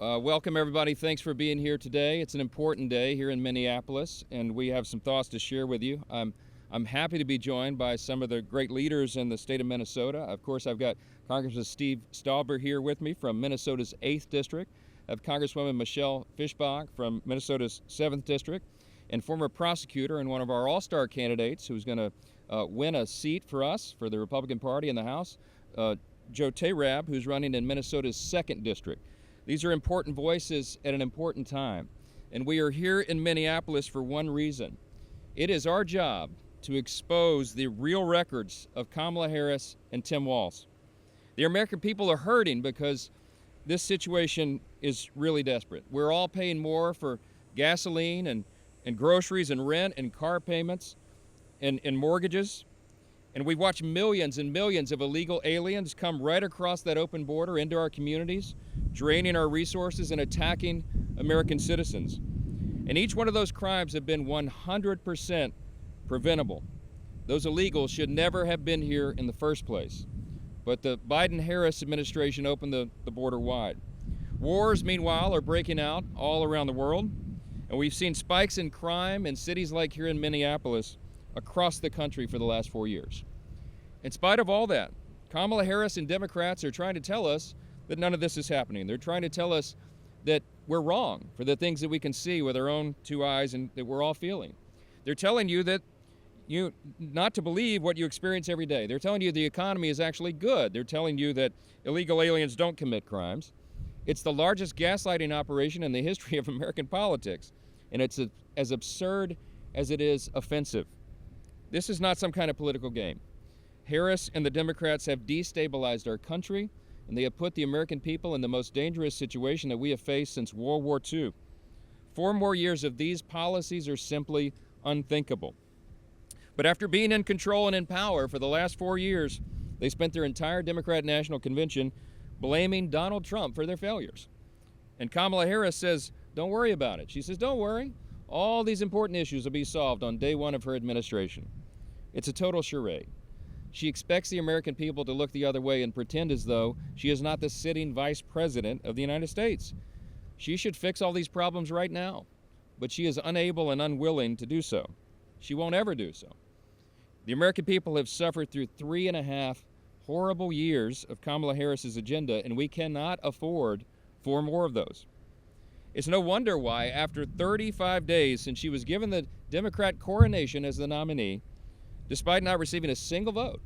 Welcome, everybody. Thanks for being here today. It's an important day here in Minneapolis, and we have some thoughts to share with you. I'm happy to be joined by some of the great leaders in the state of Minnesota. Of course, I've got Congressman Steve Stauber here with me from Minnesota's 8th District. I have Congresswoman Michelle Fischbach from Minnesota's 7th District, and former prosecutor and one of our all-star candidates who's going to win a seat for us for the Republican Party in the House, Joe Tairab, who's running in Minnesota's 2nd District. These are important voices at an important time, and we are here in Minneapolis for one reason. It is our job to expose the real records of Kamala Harris and Tim Walz. The American people are hurting because this situation is really desperate. We're all paying more for gasoline and groceries and rent and car payments and mortgages. And we've watched millions and millions of illegal aliens come right across that open border into our communities, draining our resources and attacking American citizens. And each one of those crimes have been 100% preventable. Those illegals should never have been here in the first place. But the Biden-Harris administration opened the border wide. Wars, meanwhile, are breaking out all around the world. And we've seen spikes in crime in cities like here in Minneapolis across the country for the last 4 years. In spite of all that, Kamala Harris and Democrats are trying to tell us that none of this is happening. They're trying to tell us that we're wrong for the things that we can see with our own two eyes and that we're all feeling. They're telling you that you not to believe what you experience every day. They're telling you the economy is actually good. They're telling you that illegal aliens don't commit crimes. It's the largest gaslighting operation in the history of American politics, and it's as absurd as it is offensive. This is not some kind of political game. Harris and the Democrats have destabilized our country, and they have put the American people in the most dangerous situation that we have faced since World War II. 4 more years of these policies are simply unthinkable. But after being in control and in power for the last 4 years, they spent their entire Democrat National Convention blaming Donald Trump for their failures. And Kamala Harris says, don't worry about it. She says, don't worry. All these important issues will be solved on day 1 of her administration. It's a total charade. She expects the American people to look the other way and pretend as though she is not the sitting vice president of the United States. She should fix all these problems right now, but she is unable and unwilling to do so. She won't ever do so. The American people have suffered through 3.5 horrible years of Kamala Harris's agenda, and we cannot afford 4 more of those. It's no wonder why, after 35 days since she was given the Democrat coronation as the nominee, despite not receiving a single vote,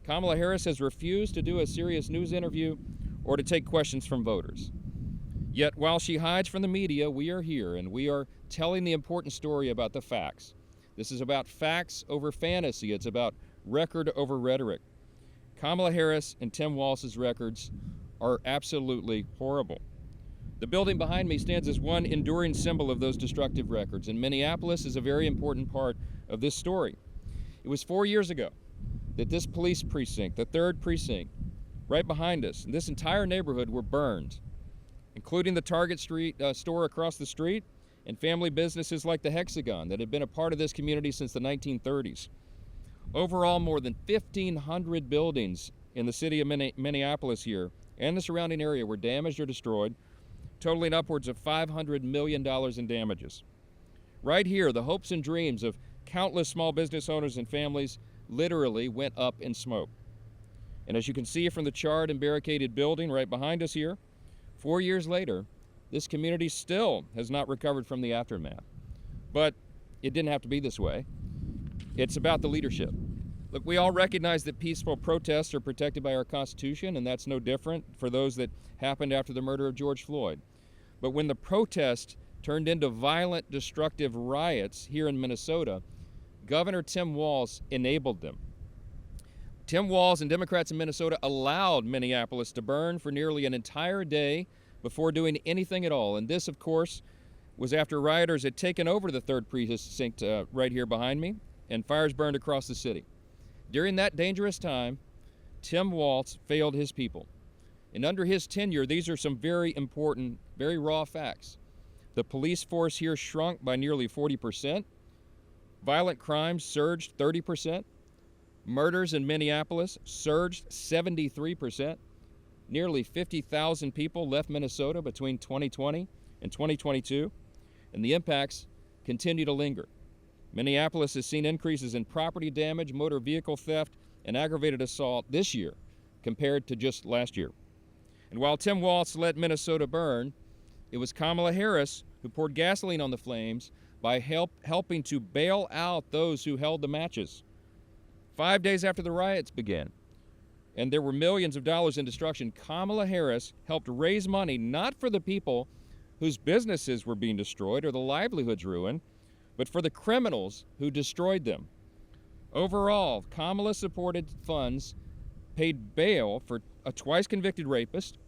Kamala Harris has refused to do a serious news interview or to take questions from voters. Yet, while she hides from the media, we are here and we are telling the important story about the facts. This is about facts over fantasy. It's about record over rhetoric. Kamala Harris and Tim Walz's records are absolutely horrible. The building behind me stands as one enduring symbol of those destructive records, and Minneapolis is a very important part of this story. It was 4 years ago that this police precinct, the 3rd precinct, right behind us, and this entire neighborhood were burned, including the Target store across the street and family businesses like the Hexagon that had been a part of this community since the 1930s. Overall, more than 1,500 buildings in the city of Minneapolis here and the surrounding area were damaged or destroyed, totaling upwards of $500 million in damages. Right here, the hopes and dreams of countless small business owners and families literally went up in smoke. And as you can see from the charred and barricaded building right behind us here, 4 years later, this community still has not recovered from the aftermath. But it didn't have to be this way. It's about the leadership. Look, we all recognize that peaceful protests are protected by our Constitution, and that's no different for those that happened after the murder of George Floyd. But when the protest turned into violent, destructive riots here in Minnesota, Governor Tim Walz enabled them. Tim Walz and Democrats in Minnesota allowed Minneapolis to burn for nearly an entire day before doing anything at all. And this, of course, was after rioters had taken over the 3rd precinct right here behind me, and fires burned across the city. During that dangerous time, Tim Walz failed his people. And under his tenure, these are some very important, very raw facts. The police force here shrunk by nearly 40%. Violent crimes surged 30%. Murders in Minneapolis surged 73%. Nearly 50,000 people left Minnesota between 2020 and 2022, and the impacts continue to linger. Minneapolis has seen increases in property damage, motor vehicle theft, and aggravated assault this year compared to just last year. And while Tim Walz let Minnesota burn, it was Kamala Harris who poured gasoline on the flames by helping to bail out those who held the matches. 5 days after the riots began, and there were millions of dollars in destruction, Kamala Harris helped raise money not for the people whose businesses were being destroyed or the livelihoods ruined, but for the criminals who destroyed them. Overall, Kamala supported funds paid bail for a twice-convicted rapist,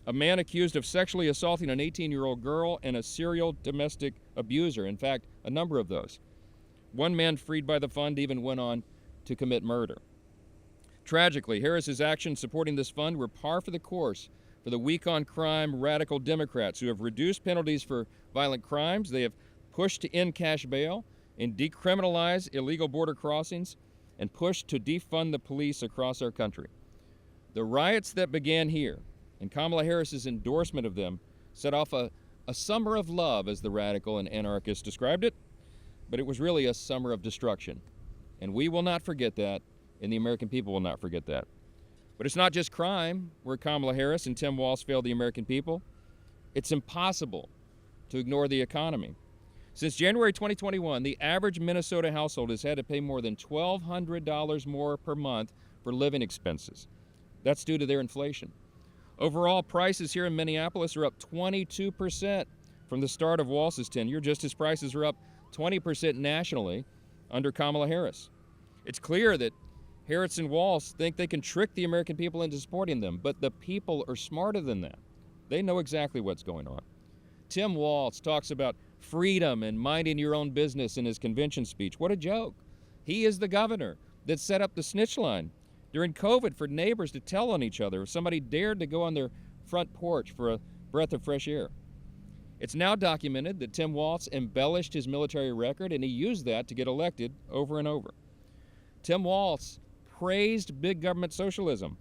a man accused of sexually assaulting an 18-year-old girl, and a serial domestic abuser. In fact, a number of those. One man freed by the fund even went on to commit murder. Tragically, Harris's actions supporting this fund were par for the course for the weak-on-crime radical Democrats who have reduced penalties for violent crimes. They have pushed to end cash bail and decriminalize illegal border crossings and pushed to defund the police across our country. The riots that began here and Kamala Harris's endorsement of them set off a summer of love, as the radical and anarchists described it, but it was really a summer of destruction. And we will not forget that, and the American people will not forget that. But it's not just crime where Kamala Harris and Tim Walz failed the American people. It's impossible to ignore the economy. Since January 2021, the average Minnesota household has had to pay more than $1,200 more per month for living expenses. That's due to their inflation. Overall, prices here in Minneapolis are up 22% from the start of Walz's tenure, just as prices are up 20% nationally under Kamala Harris. It's clear that Harris and Walz think they can trick the American people into supporting them, but the people are smarter than that. They know exactly what's going on. Tim Walz talks about freedom and minding your own business in his convention speech. What a joke. He is the governor that set up the snitch line during COVID for neighbors to tell on each other if somebody dared to go on their front porch for a breath of fresh air. It's now documented that Tim Walz embellished his military record, and he used that to get elected over and over. Tim Walz praised big government socialism.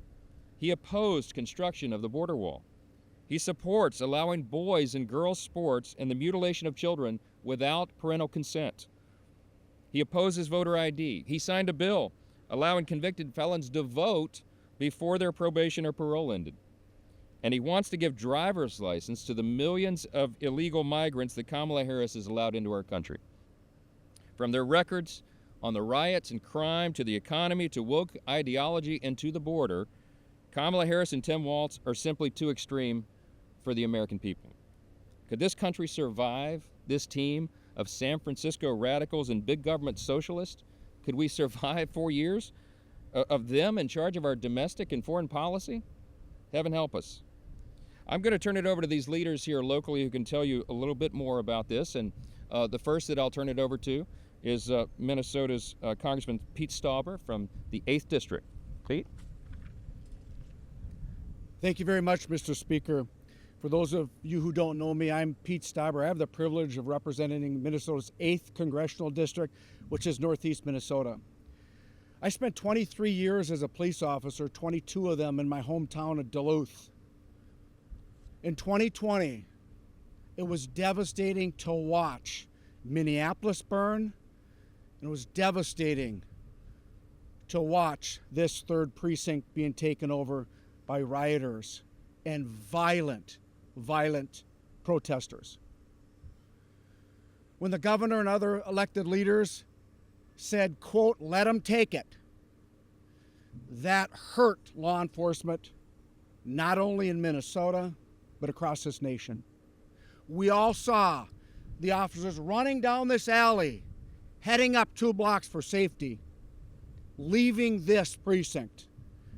He opposed construction of the border wall. He supports allowing boys and girls sports and the mutilation of children without parental consent. He opposes voter ID. He signed a bill allowing convicted felons to vote before their probation or parole ended. And he wants to give driver's license to the millions of illegal migrants that Kamala Harris has allowed into our country. From their records on the riots and crime to the economy to woke ideology and to the border, Kamala Harris and Tim Walz are simply too extreme for the American people. Could this country survive this team of San Francisco radicals and big government socialists? Could we survive 4 years of them in charge of our domestic and foreign policy? Heaven help us. I'm going to turn it over to these leaders here locally who can tell you a little bit more about this. And the first that I'll turn it over to is Minnesota's Congressman Pete Stauber from the 8th District. Pete? Thank you very much, Mr. Speaker. For those of you who don't know me, I'm Pete Stauber. I have the privilege of representing Minnesota's 8th Congressional District, which is Northeast Minnesota. I spent 23 years as a police officer, 22 of them in my hometown of Duluth. In 2020, it was devastating to watch Minneapolis burn, and it was devastating to watch this 3rd precinct being taken over by rioters and violent protesters. When the governor and other elected leaders said, quote, "let them take it," that hurt law enforcement, not only in Minnesota, but across this nation. We all saw the officers running down this alley, heading up 2 blocks for safety, leaving this precinct.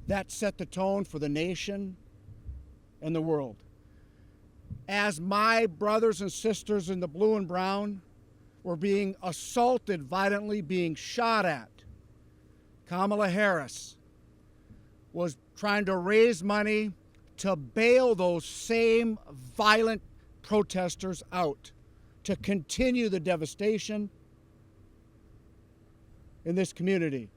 That set the tone for the nation and the world. As my brothers and sisters in the blue and brown were being assaulted violently, being shot at, Kamala Harris was trying to raise money to bail those same violent protesters out, to continue the devastation in this community.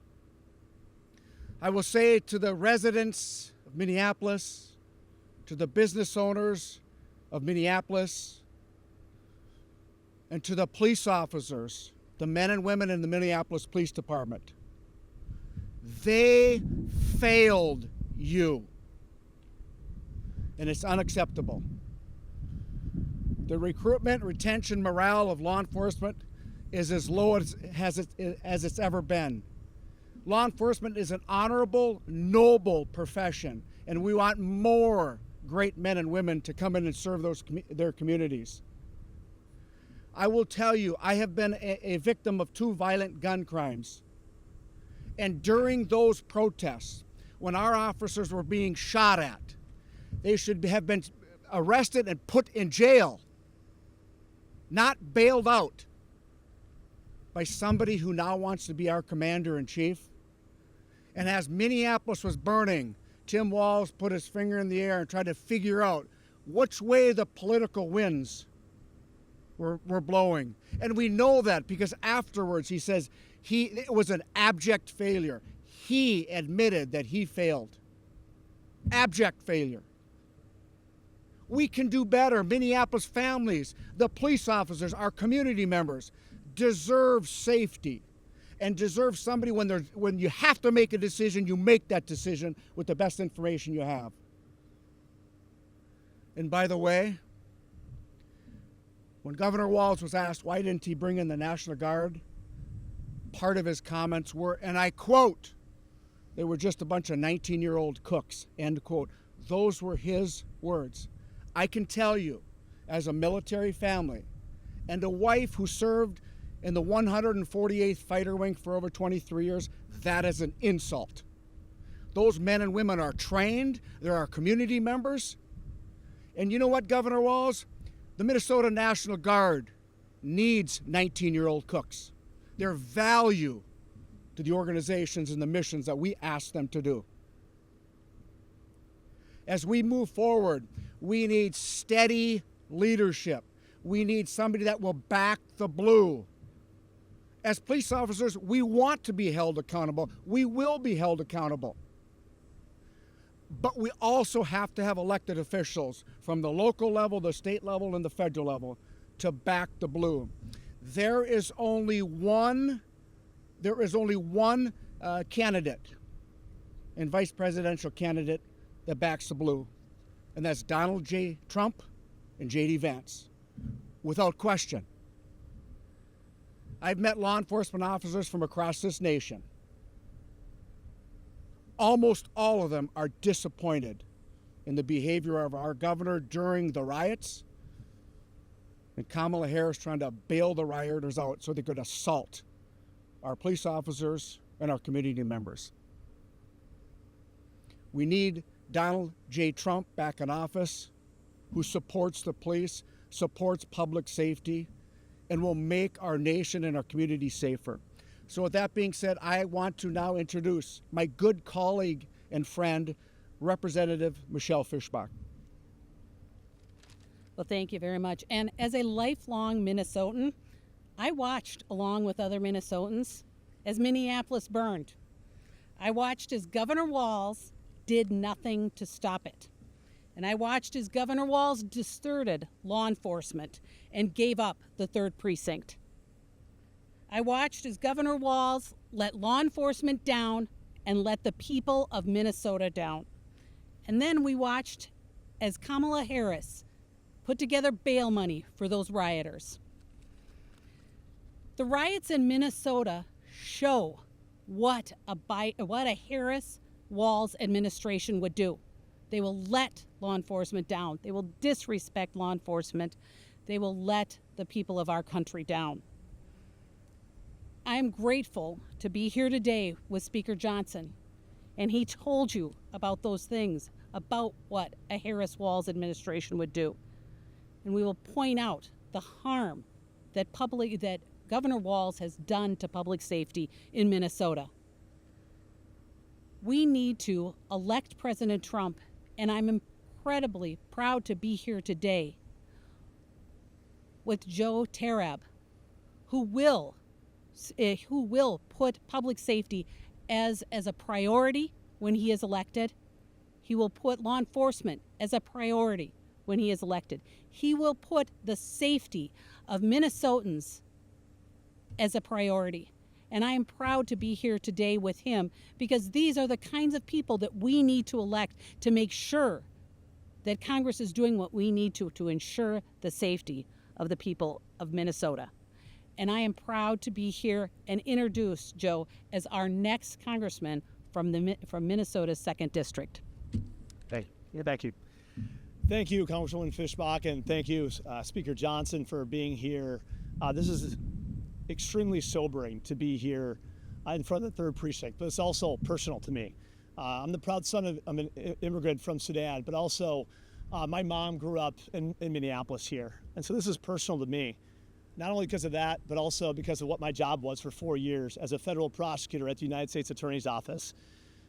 I will say to the residents of Minneapolis, to the business owners of Minneapolis, and to the police officers, the men and women in the Minneapolis Police Department. They failed you, and it's unacceptable. The recruitment, retention, morale of law enforcement is as low as it's ever been. Law enforcement is an honorable, noble profession, and we want more great men and women to come in and serve their communities. I will tell you, I have been a victim of 2 violent gun crimes. And during those protests, when our officers were being shot at, they should have been arrested and put in jail, not bailed out by somebody who now wants to be our commander-in-chief. And as Minneapolis was burning, Tim Walz put his finger in the air and tried to figure out which way the political winds were blowing. And we know that because afterwards he says it was an abject failure. He admitted that he failed. Abject failure. We can do better. Minneapolis families, the police officers, our community members deserve safety and deserve somebody when you have to make a decision, you make that decision with the best information you have. And by the way, when Governor Walz was asked why didn't he bring in the National Guard, part of his comments were, and I quote, "They were just a bunch of 19-year-old cooks," end quote. Those were his words. I can tell you, as a military family and a wife who served in the 148th Fighter Wing for over 23 years, that is an insult. Those men and women are trained, they're our community members. And you know what, Governor Walz? The Minnesota National Guard needs 19-year-old cooks. They're value to the organizations and the missions that we ask them to do. As we move forward, we need steady leadership. We need somebody that will back the blue. As police officers, we want to be held accountable. We will be held accountable. But we also have to have elected officials from the local level, the state level, and the federal level to back the blue. There is only one candidate and vice presidential candidate that backs the blue, and that's Donald J. Trump and J.D. Vance, without question. I've met law enforcement officers from across this nation. Almost all of them are disappointed in the behavior of our governor during the riots and Kamala Harris trying to bail the rioters out so they could assault our police officers and our community members. We need Donald J. Trump back in office, who supports the police, supports public safety, and will make our nation and our community safer. So with that being said, I want to now introduce my good colleague and friend, Representative Michelle Fischbach. Well, thank you very much. And as a lifelong Minnesotan, I watched, along with other Minnesotans, as Minneapolis burned. I watched as Governor Walz did nothing to stop it. And I watched as Governor Walz deserted law enforcement and gave up the 3rd Precinct. I watched as Governor Walz let law enforcement down and let the people of Minnesota down. And then we watched as Kamala Harris put together bail money for those rioters. The riots in Minnesota show what a Harris-Walz administration would do. They will let law enforcement down. They will disrespect law enforcement. They will let the people of our country down. I am grateful to be here today with Speaker Johnson, and he told you about those things, about what a Harris-Walz administration would do. And we will point out the harm that Governor Walz has done to public safety in Minnesota. We need to elect President Trump, and I'm incredibly proud to be here today with Joe Tarab, who will put public safety as a priority when he is elected. He will put law enforcement as a priority when he is elected. He will put the safety of Minnesotans as a priority. And I am proud to be here today with him because these are the kinds of people that we need to elect to make sure that Congress is doing what we need to ensure the safety of the people of Minnesota. And I am proud to be here and introduce Joe as our next congressman from Minnesota's 2nd District. Thank you. Thank you. Thank you, Congresswoman Fischbach, and thank you, Speaker Johnson, for being here. This is extremely sobering to be here in front of the 3rd Precinct, but it's also personal to me. I'm the proud son of an immigrant from Sudan, but also my mom grew up in Minneapolis here. And so this is personal to me, not only because of that, but also because of what my job was for 4 years as a federal prosecutor at the United States Attorney's Office.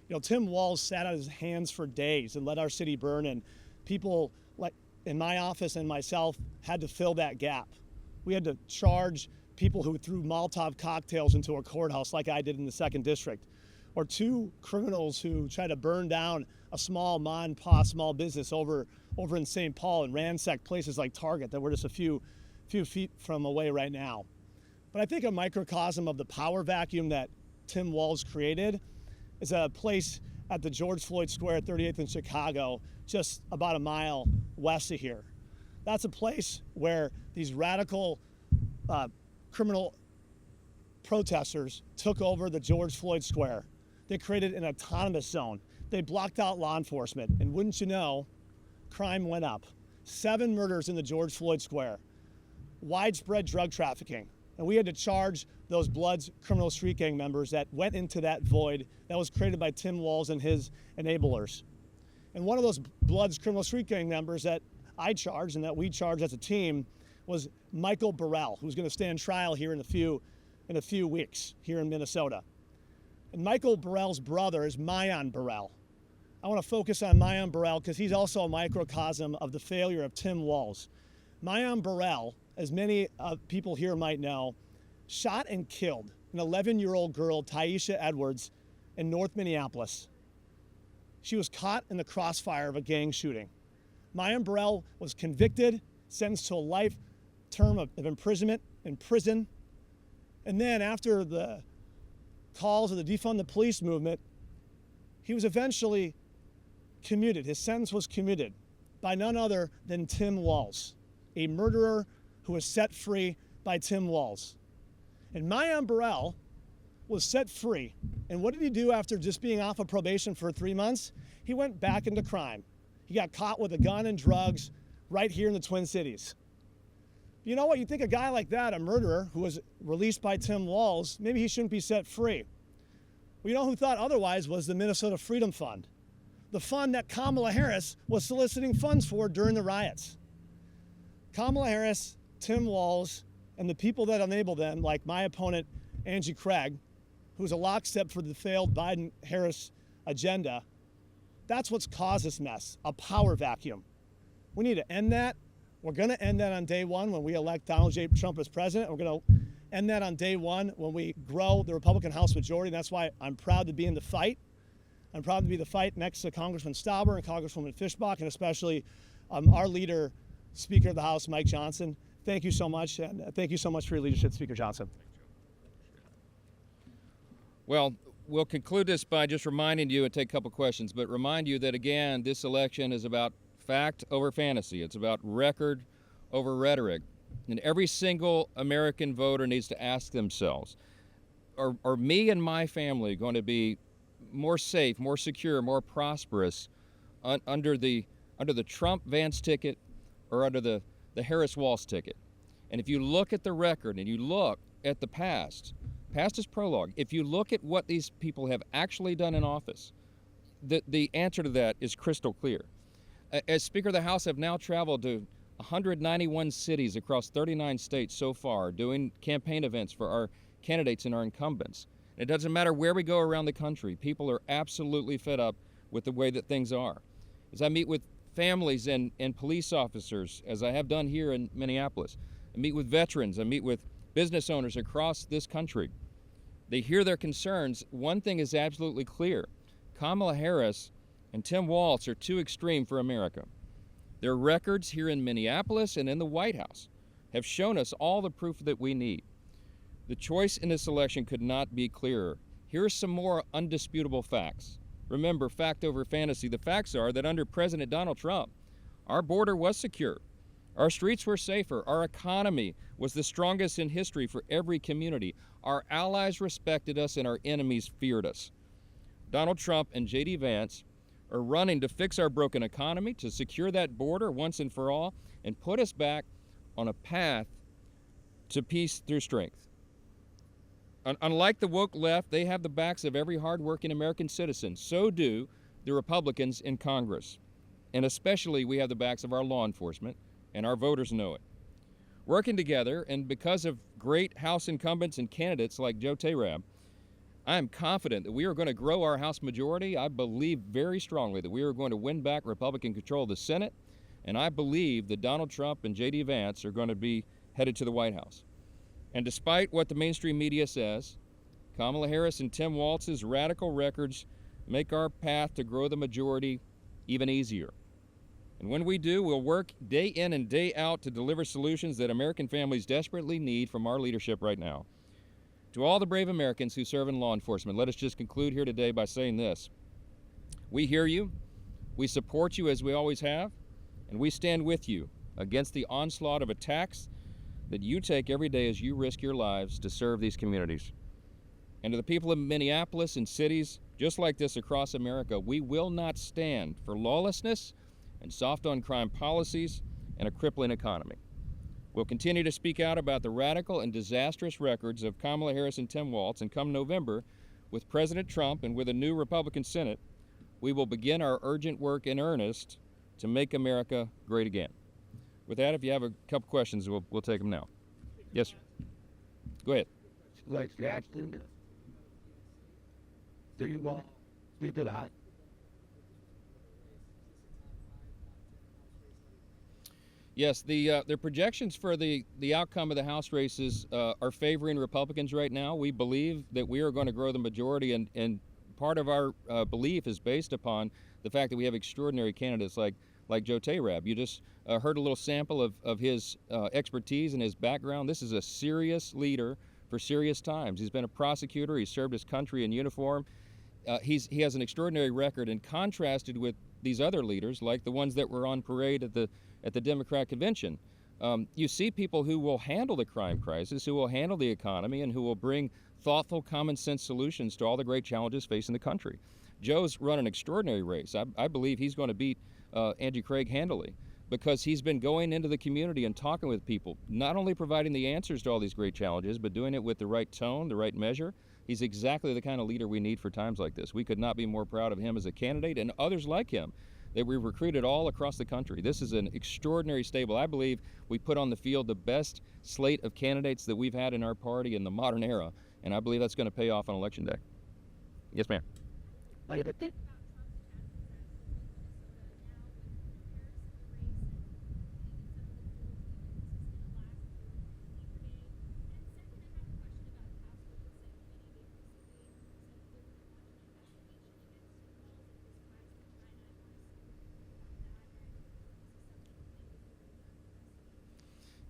You know, Tim Walz sat on his hands for days and let our city burn, and people like in my office and myself had to fill that gap. We had to charge people who threw Molotov cocktails into a courthouse like I did in the 2nd District, or 2 criminals who tried to burn down a small mom and pop small business over in St. Paul and ransack places like Target that we're just a few feet from away right now. But I think a microcosm of the power vacuum that Tim Walz created is a place at the George Floyd Square at 38th in Chicago, just about a mile west of here. That's a place where these radical criminal protesters took over the George Floyd Square. They created an autonomous zone. They blocked out law enforcement. And wouldn't you know, crime went up. 7 murders in the George Floyd Square. Widespread drug trafficking. And we had to charge those Bloods criminal street gang members that went into that void that was created by Tim Walz and his enablers. And one of those Bloods criminal street gang members that I charged and that we charged as a team was Michael Burrell, who's going to stand trial here in a few weeks here in Minnesota. And Michael Burrell's brother is Mayan Burrell. I want to focus on Mayan Burrell because he's also a microcosm of the failure of Tim Walz. Mayan Burrell, as many people here might know, shot and killed an 11-year-old girl, Taisha Edwards, in North Minneapolis. She was caught in the crossfire of a gang shooting. Mayan Burrell was convicted, sentenced to a life term of imprisonment in prison. And then after the calls of the defund the police movement, he was eventually commuted. His sentence was commuted by none other than Tim Walz, a murderer who was set free by Tim Walz. And Mayan Burrell was set free. And what did he do after just being off of probation for 3 months? He went back into crime. He got caught with a gun and drugs right here in the Twin Cities. You know what? You think a guy like that, a murderer who was released by Tim Walz, maybe he shouldn't be set free. Well, you know who thought otherwise was the Minnesota Freedom Fund, the fund that Kamala Harris was soliciting funds for during the riots. Kamala Harris, Tim Walz, and the people that enable them, like my opponent, Angie Craig, who's a lockstep for the failed Biden-Harris agenda, that's what's caused this mess, a power vacuum. We need to end that. We're going to end that on day one when we elect Donald J. Trump as president. We're going to end that on day one when we grow the Republican House majority. And that's why I'm proud to be in the fight. I'm proud to be in the fight next to Congressman Stauber and Congresswoman Fischbach, and especially our leader, Speaker of the House, Mike Johnson. Thank you so much, and thank you so much for your leadership, Speaker Johnson. Well, we'll conclude this by just reminding you and take a couple questions, but remind you that, again, this election is about fact over fantasy. It's about record over rhetoric. And every single American voter needs to ask themselves, are me and my family going to be more safe, more secure, more prosperous under the Trump-Vance ticket or under the Harris-Walz ticket? And if you look at the record and you look at the past is prologue. If you look at what these people have actually done in office, the answer to that is crystal clear. As Speaker of the House, I've now traveled to 191 cities across 39 states so far, doing campaign events for our candidates and our incumbents. It doesn't matter where we go around the country, people are absolutely fed up with the way that things are. As I meet with families and police officers, as I have done here in Minneapolis, I meet with veterans, I meet with business owners across this country. They hear their concerns. One thing is absolutely clear. Kamala Harris and Tim Walz are too extreme for America. Their records here in Minneapolis and in the White House have shown us all the proof that we need. The choice in this election could not be clearer. Here are some more undisputable facts. Remember, fact over fantasy. The facts are that under President Donald Trump, our border was secure. Our streets were safer. Our economy was the strongest in history for every community. Our allies respected us and our enemies feared us. Donald Trump and J.D. Vance are running to fix our broken economy, to secure that border once and for all, and put us back on a path to peace through strength. Unlike the woke left, they have the backs of every hardworking American citizen. So do the Republicans in Congress. And especially we have the backs of our law enforcement, and our voters know it. Working together, and because of great House incumbents and candidates like Joe Tayrab, I am confident that we are going to grow our House majority. I believe very strongly that we are going to win back Republican control of the Senate, and I believe that Donald Trump and J.D. Vance are going to be headed to the White House. And despite what the mainstream media says, Kamala Harris and Tim Walz's radical records make our path to grow the majority even easier. And when we do, we'll work day in and day out to deliver solutions that American families desperately need from our leadership right now. To all the brave Americans who serve in law enforcement, let us just conclude here today by saying this. We hear you, we support you as we always have, and we stand with you against the onslaught of attacks that you take every day as you risk your lives to serve these communities. And to the people of Minneapolis and cities just like this across America, we will not stand for lawlessness and soft on crime policies and a crippling economy. We'll continue to speak out about the radical and disastrous records of Kamala Harris and Tim Walz, and come November, with President Trump and with a new Republican Senate, we will begin our urgent work in earnest to make America great again. With that, if you have a couple questions, we'll take them now. Yes, sir. Go ahead. Like Jackson, do you want me to that? Yes, the projections for the outcome of the House races are favoring Republicans right now. We believe that we are going to grow the majority, and part of our belief is based upon the fact that we have extraordinary candidates like Joe Tayrab. You just heard a little sample of his expertise and his background. This is a serious leader for serious times. He's been a prosecutor. He's served his country in uniform. He has an extraordinary record, and contrasted with these other leaders, like the ones that were on parade at the Democrat convention, you see people who will handle the crime crisis, who will handle the economy, and who will bring thoughtful, common sense solutions to all the great challenges facing the country. Joe's run an extraordinary race. I believe he's going to beat Angie Craig handily, because he's been going into the community and talking with people, not only providing the answers to all these great challenges, but doing it with the right tone, the right measure. He's exactly the kind of leader we need for times like this. We could not be more proud of him as a candidate, and others like him that we recruited all across the country. This is an extraordinary stable. I believe we put on the field the best slate of candidates that we've had in our party in the modern era, and I believe that's going to pay off on Election Day. Yes, ma'am.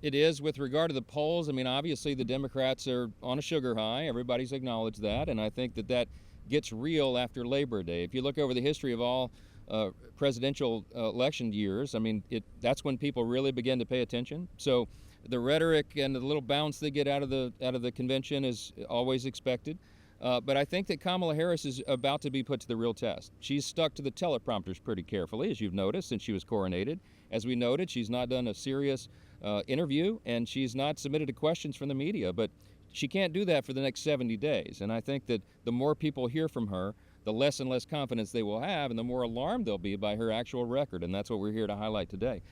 It is. With regard to the polls, I mean, obviously the Democrats are on a sugar high. Everybody's acknowledged that, and I think that gets real after Labor Day. If you look over the history of all presidential election years, I mean, that's when people really begin to pay attention. So the rhetoric and the little bounce they get out of the convention is always expected. But I think that Kamala Harris is about to be put to the real test. She's stuck to the teleprompters pretty carefully, as you've noticed, since she was coronated. As we noted, she's not done a serious interview, and she's not submitted to questions from the media. But she can't do that for the next 70 days. And I think that the more people hear from her, the less and less confidence they will have, and the more alarmed they'll be by her actual record. And that's what we're here to highlight today.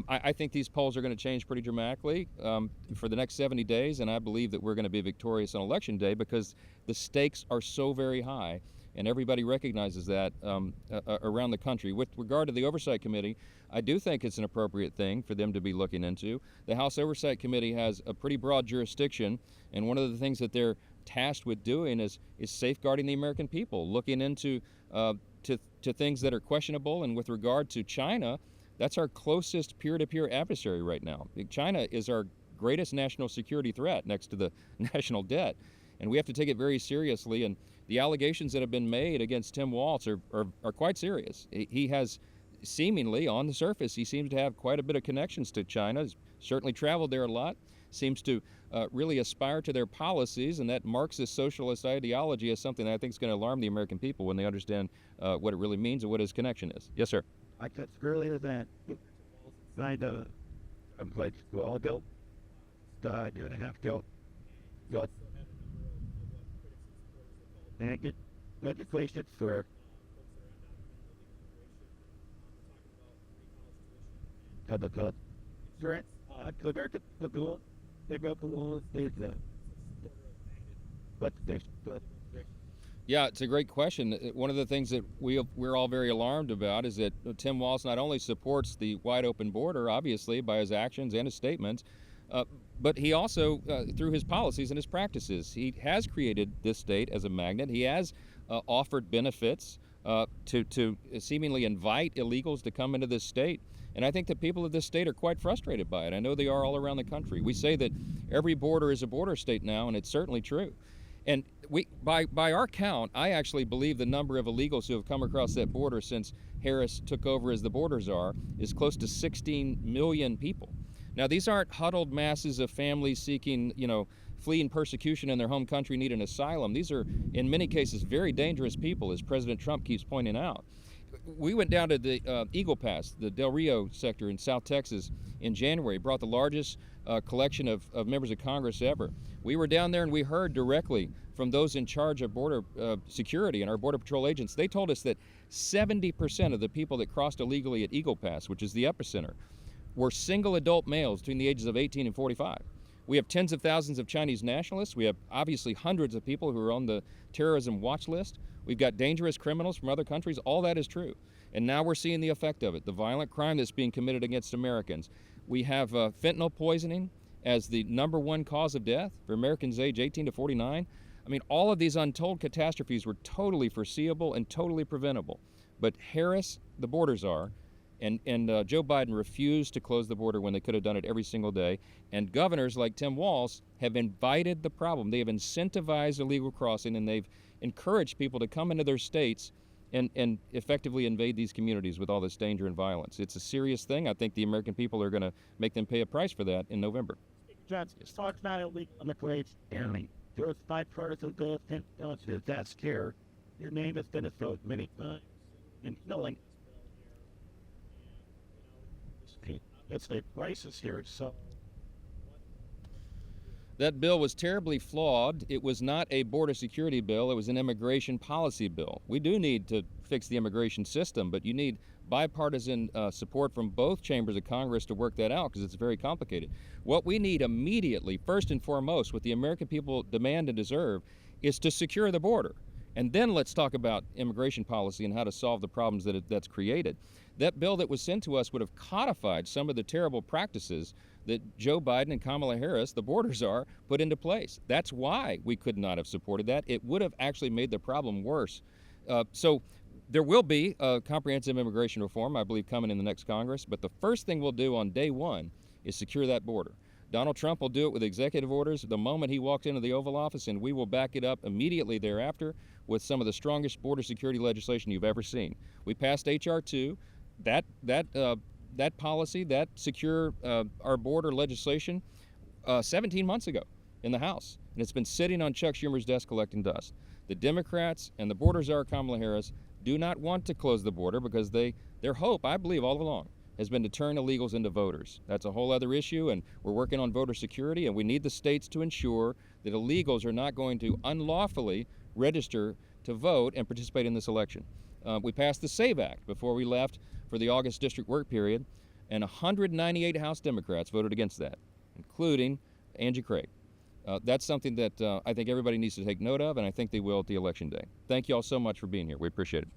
I think these polls are going to change pretty dramatically for the next 70 days, and I believe that we're going to be victorious on Election Day because the stakes are so very high, and everybody recognizes that around the country. With regard to the Oversight Committee, I do think it's an appropriate thing for them to be looking into. The House Oversight Committee has a pretty broad jurisdiction, and one of the things that they're tasked with doing is safeguarding the American people, looking into to things that are questionable. And with regard to China, that's our closest peer-to-peer adversary right now. China is our greatest national security threat next to the national debt. And we have to take it very seriously. And the allegations that have been made against Tim Walz are quite serious. He has seemingly, on the surface, he seems to have quite a bit of connections to China. He's certainly traveled there a lot, seems to really aspire to their policies, and that Marxist socialist ideology is something that I think is going to alarm the American people when they understand what it really means and what his connection is. Yes, sir. I said earlier that signed a pledge to all ago, a year and a half ago. Got and get legislation for the insurance, the American people, they got the laws, they but they Yeah, it's a great question. One of the things that we're all very alarmed about is that Tim Walz not only supports the wide open border, obviously, by his actions and his statements, but he also, through his policies and his practices, he has created this state as a magnet. He has offered benefits to seemingly invite illegals to come into this state. And I think the people of this state are quite frustrated by it. I know they are all around the country. We say that every border is a border state now, and it's certainly true. And by our count, I actually believe the number of illegals who have come across that border since Harris took over as the border czar is close to 16 million people. Now, these aren't huddled masses of families seeking, fleeing persecution in their home country, need an asylum. These are, in many cases, very dangerous people, as President Trump keeps pointing out. We went down to the Eagle Pass, the Del Rio sector in South Texas in January, brought the largest collection of members of Congress ever. We were down there and we heard directly from those in charge of border security and our Border Patrol agents. They told us that 70% of the people that crossed illegally at Eagle Pass, which is the epicenter, were single adult males between the ages of 18 and 45. We have tens of thousands of Chinese nationalists. We have obviously hundreds of people who are on the terrorism watch list. We've got dangerous criminals from other countries. All that is true. And now we're seeing the effect of it, the violent crime that's being committed against Americans. We have fentanyl poisoning as the #1 cause of death for Americans age 18 to 49. I mean, all of these untold catastrophes were totally foreseeable and totally preventable. But Harris, the border czar, and Joe Biden refused to close the border when they could have done it every single day. And governors like Tim Walz have invited the problem. They have incentivized illegal crossing, and they've encouraged people to come into their states and effectively invade these communities with all this danger and violence. It's a serious thing. I think the American people are going to make them pay a price for that in November. Johnson, it's talked about illegal immigrants, and there's bipartisan bills and that's scare. Your name has been associated many times, and knowing it's a crisis here, so. That bill was terribly flawed. It was not a border security bill. It was an immigration policy bill. We do need to fix the immigration system, but you need bipartisan support from both chambers of Congress to work that out because it's very complicated. What we need immediately, first and foremost, what the American people demand and deserve, is to secure the border. And then let's talk about immigration policy and how to solve the problems that's created. That bill that was sent to us would have codified some of the terrible practices that Joe Biden and Kamala Harris, the border czar, put into place. That's why we could not have supported that. It would have actually made the problem worse. So there will be a comprehensive immigration reform, I believe, coming in the next Congress. But the first thing we'll do on day one is secure that border. Donald Trump will do it with executive orders the moment he walks into the Oval Office, and we will back it up immediately thereafter with some of the strongest border security legislation you've ever seen. We passed H.R. 2. That policy, that secure our border legislation 17 months ago in the House. And it's been sitting on Chuck Schumer's desk collecting dust. The Democrats and the border czar Kamala Harris do not want to close the border because their hope, I believe all along, has been to turn illegals into voters. That's a whole other issue, and we're working on voter security, and we need the states to ensure that illegals are not going to unlawfully register to vote and participate in this election. We passed the SAVE Act before we left for the August district work period, and 198 House Democrats voted against that, including Angie Craig. That's something that I think everybody needs to take note of, and I think they will at the election day. Thank you all so much for being here. We appreciate it.